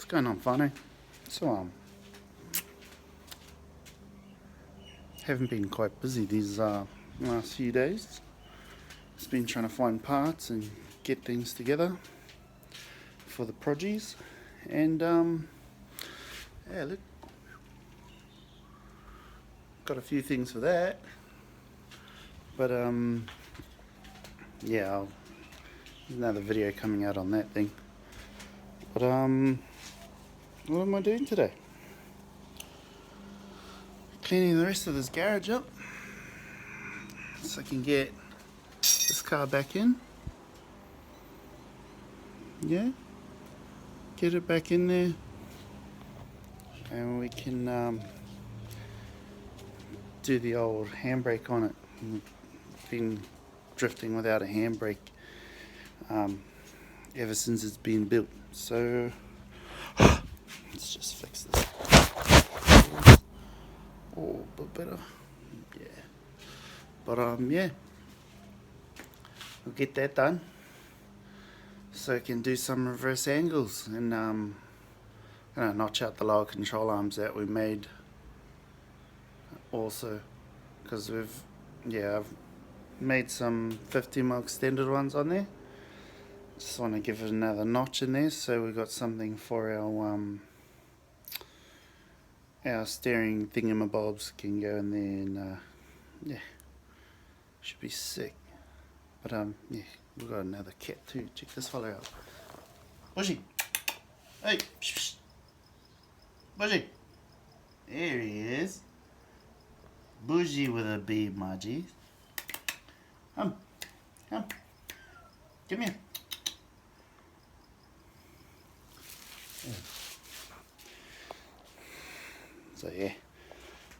What's going on, whānau? So, haven't been quite busy these last few days. Just been trying to find parts and get things together for the produce. And, yeah, look. Got a few things for that. But, yeah, there's another video coming out on that thing. But, what am I doing today? Cleaning the rest of this garage up so I can get this car back in. Yeah, get it back in there, and we can do the old handbrake on it. Been drifting without a handbrake ever since it's been built. So let's just fix this. Oh, a bit better. Yeah. But yeah, we'll get that done so I can do some reverse angles and gonna notch out the lower control arms that we made also, because I've made some 50mm extended ones on there. Just want to give it another notch in there so we got something for our steering thingamabobs can go in there, and yeah, should be sick. But yeah, we've got another cat too. Check this fella out. Bushy, hey, Bushy, there he is. Bushy with a B, my G. Come, come here. Yeah. So yeah,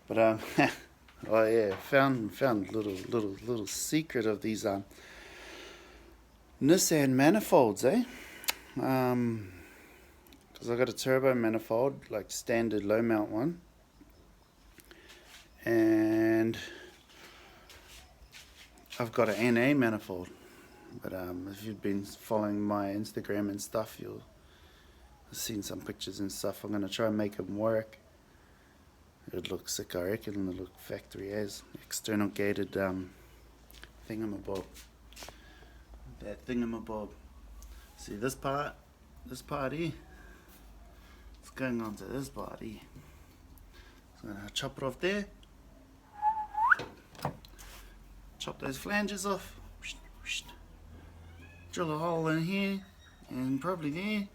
but oh yeah, found little secret of these Nissan manifolds, eh? Because I got a turbo manifold, like standard low mount one, and I've got an NA manifold. But if you've been following my Instagram and stuff, you'll have seen some pictures and stuff. I'm gonna try and make them work. It looks sick, I reckon. It'll look factory as external gated thingamabob. That thingamabob. See this part here? It's going on to this part here. So I'm gonna chop it off there. Chop those flanges off. Drill a hole in here and probably there.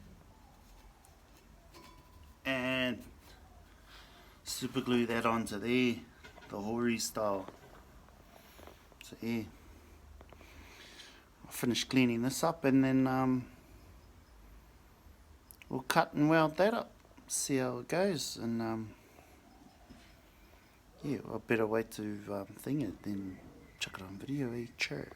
And super glue that onto there, the Hori style. So yeah, I'll finish cleaning this up and then we'll cut and weld that up, see how it goes, and yeah, I better wait to thing it, then chuck it on video. Chur.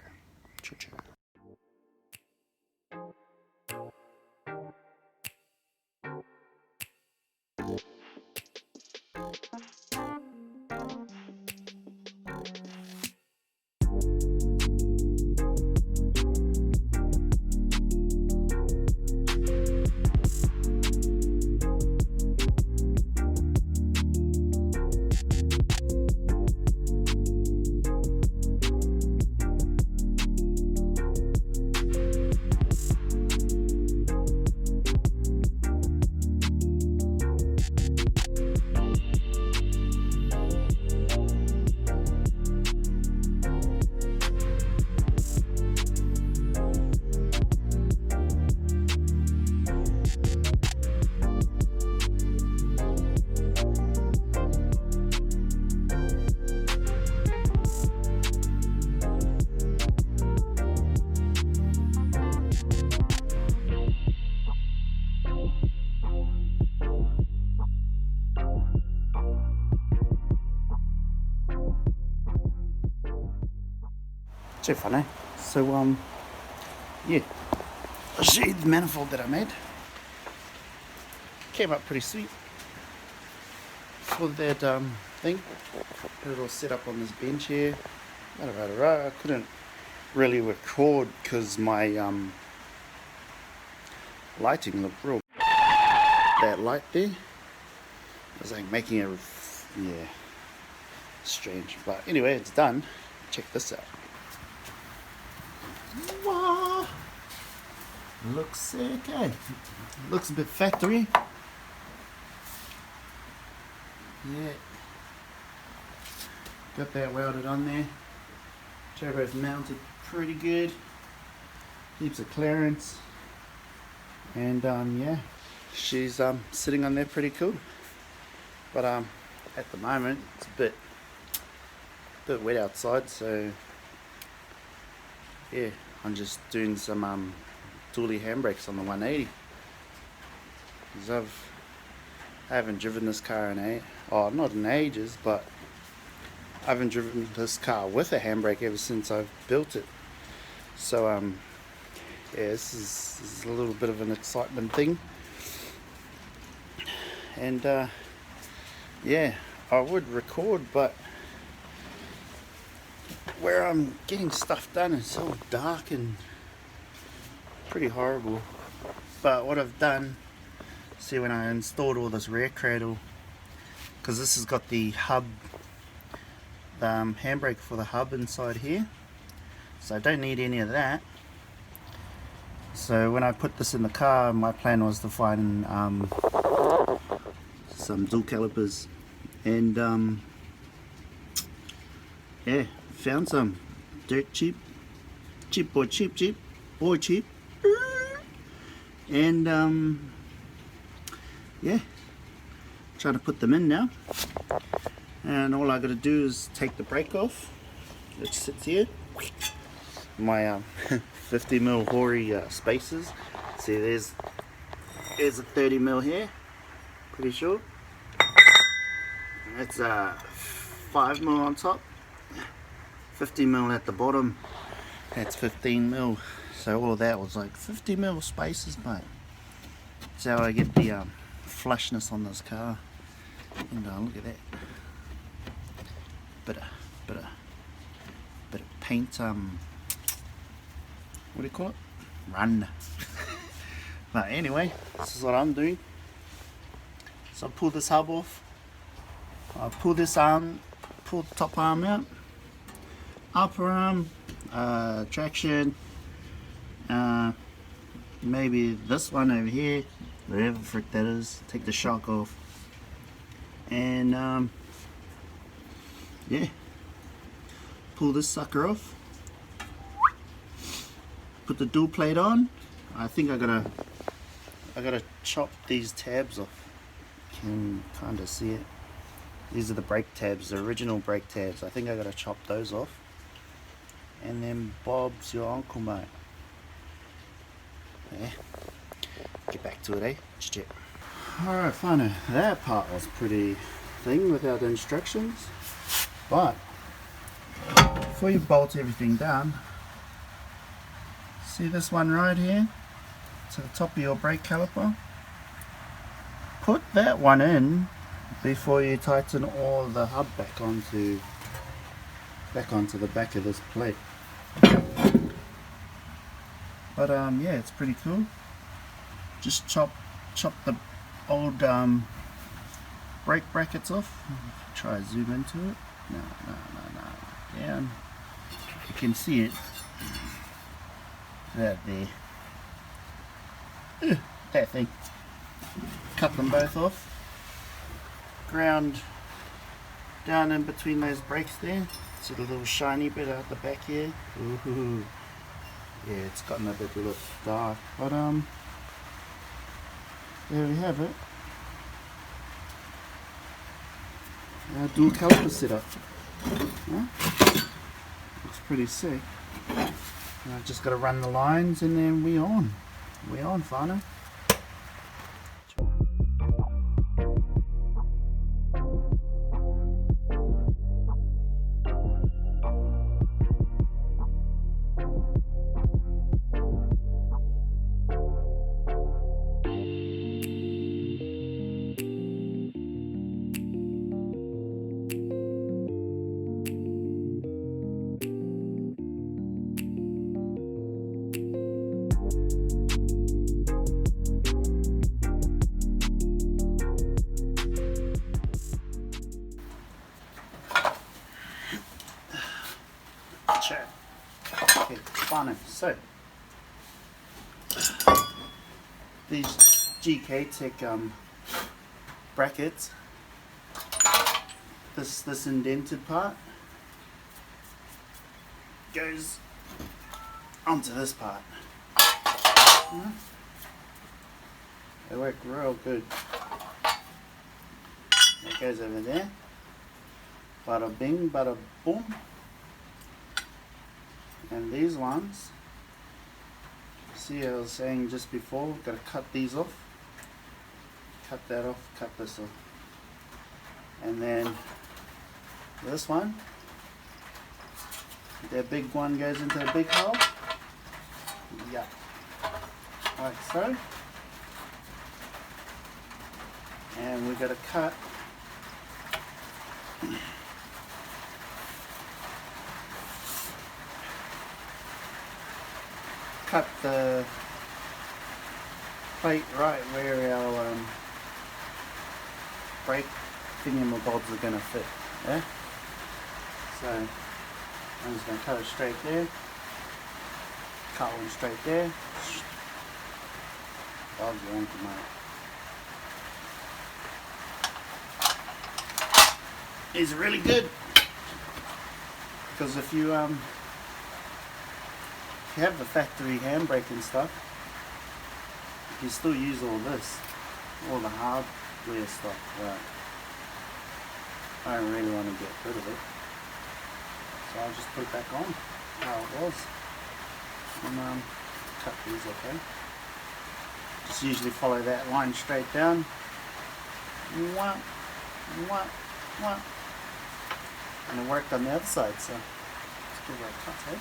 So funny. So yeah, I'll show you the manifold that I made. Came up pretty sweet for that thing. Got it all set up on this bench here. I couldn't really record because my lighting looked real that light there. It's like making it, yeah, strange. But anyway, it's done. Check this out. Wow. Looks sick, eh? Looks a bit factory. Yeah. Got that welded on there. Turbo's mounted pretty good. Heaps of clearance. And yeah, she's sitting on there pretty cool. But at the moment it's a bit wet outside, so yeah, I'm just doing some dually handbrakes on the 180. Because I haven't driven this car in not in ages, but I haven't driven this car with a handbrake ever since I've built it. So yeah, this is a little bit of an excitement thing. And yeah, I would record, but where I'm getting stuff done it's all dark and pretty horrible. But what I've done, see, when I installed all this rear cradle, because this has got the hub, the handbrake for the hub inside here, so I don't need any of that. So when I put this in the car, my plan was to find some dual calipers, and yeah, found some dirt cheap, and yeah, trying to put them in now. And all I gotta do is take the brake off, which sits here. My 50mm Hori spacers. See, there's a 30mm here, pretty sure. That's 5mm on top, 50mm at the bottom. That's 15mm. So all of that was like 50mm spacers, mate. That's how I get the flushness on this car. And look at that. Bit of paint. What do you call it? Run. But anyway, this is what I'm doing. So I pull this hub off. I pull this arm, pull the top arm out. Upper arm, traction. Maybe this one over here, whatever the frick that is. Take the shock off. And yeah, pull this sucker off. Put the dual plate on. I think I gotta chop these tabs off. You can kind of see it. These are the brake tabs, the original brake tabs. I think I gotta chop those off. And then Bob's your uncle, mate. Yeah. Get back to it, eh? Check. Alright, fine. That part was pretty thing without the instructions. But before you bolt everything down, see this one right here to the top of your brake caliper? Put that one in before you tighten all the hub back onto the back of this plate. But yeah, it's pretty cool. Just chop the old brake brackets off. Try to zoom into it. No. Down. You can see it. That there. That thing. Cut them both off. Ground down in between those brakes there. See the little shiny bit out the back here. Ooh. Yeah, it's gotten a bit dark, but there we have it. Our dual caliper setup. Huh? Looks pretty sick. I've just got to run the lines and then we on. We on, whānau. Sure. Okay, fine. So these gktech brackets, this indented part goes onto this part. They work real good. It goes over there. Bada bing, bada boom. And these ones, see, I was saying just before, we've got to cut these off. Cut that off, cut this off. And then this one, that big one goes into the big hole. Yeah. Like so. And we've got to cut the plate right where our brake thingamabobs are going to fit. Yeah? So I'm just going to cut it straight there, cut one straight there. Dogs are on tonight. Is really good because if you have the factory handbrake and stuff, you can still use all this, all the hardware stuff. But I don't really want to get rid of it, so I'll just put it back on how it was and cut these. Okay, just usually follow that line straight down. Wah, wah, wah. And it worked on the other side, so let's give it a cut, eh?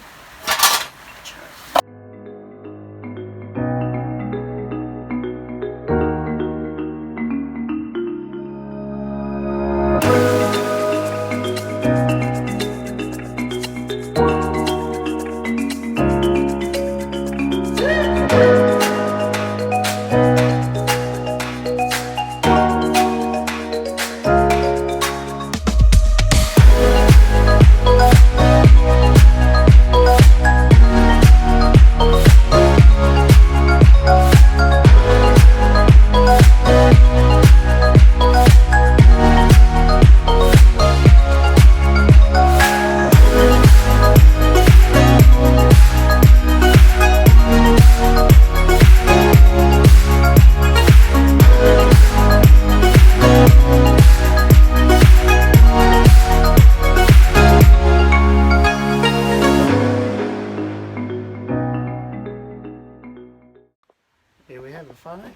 Here we have a fire.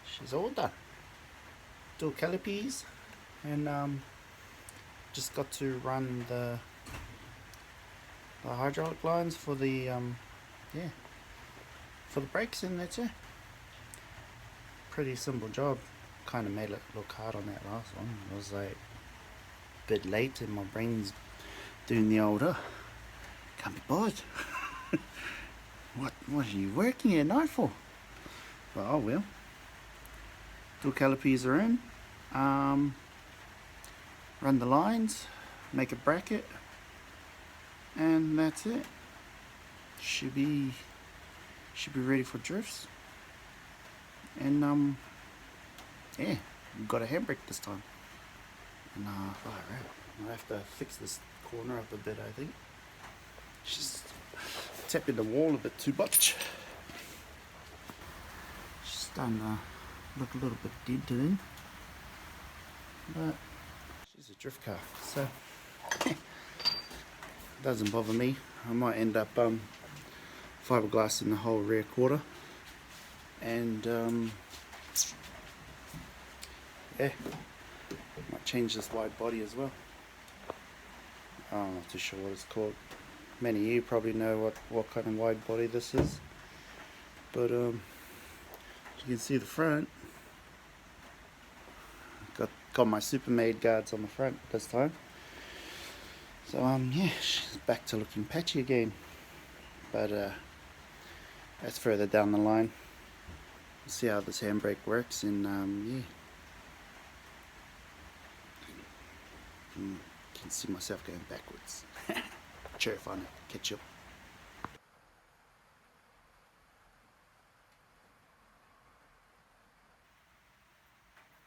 She's all done. Dual calipers, and just got to run the hydraulic lines for the for the brakes, and that's it. Pretty simple job. Kind of made it look hard on that last one. I was like a bit late, and my brain's doing the old can't be bothered. What are you working at night for? Well, oh well. Dual calipers are in. Run the lines, make a bracket, and that's it. Should be ready for drifts. And yeah, we've got a handbrake this time. And I'll have to fix this corner up a bit, I think. She's tapping the wall a bit too much. She's starting to look a little bit dented in, but she's a drift car, so doesn't bother me. I might end up fiberglass in the whole rear quarter, and yeah, might change this wide body as well. I'm not too sure what it's called. Many of you probably know what kind of wide body this is, but you can see the front. Got my Supermade guards on the front this time, so yeah, she's back to looking patchy again, but that's further down the line. We'll see how this handbrake works, and yeah, can see myself going backwards. Cheer if I catch up.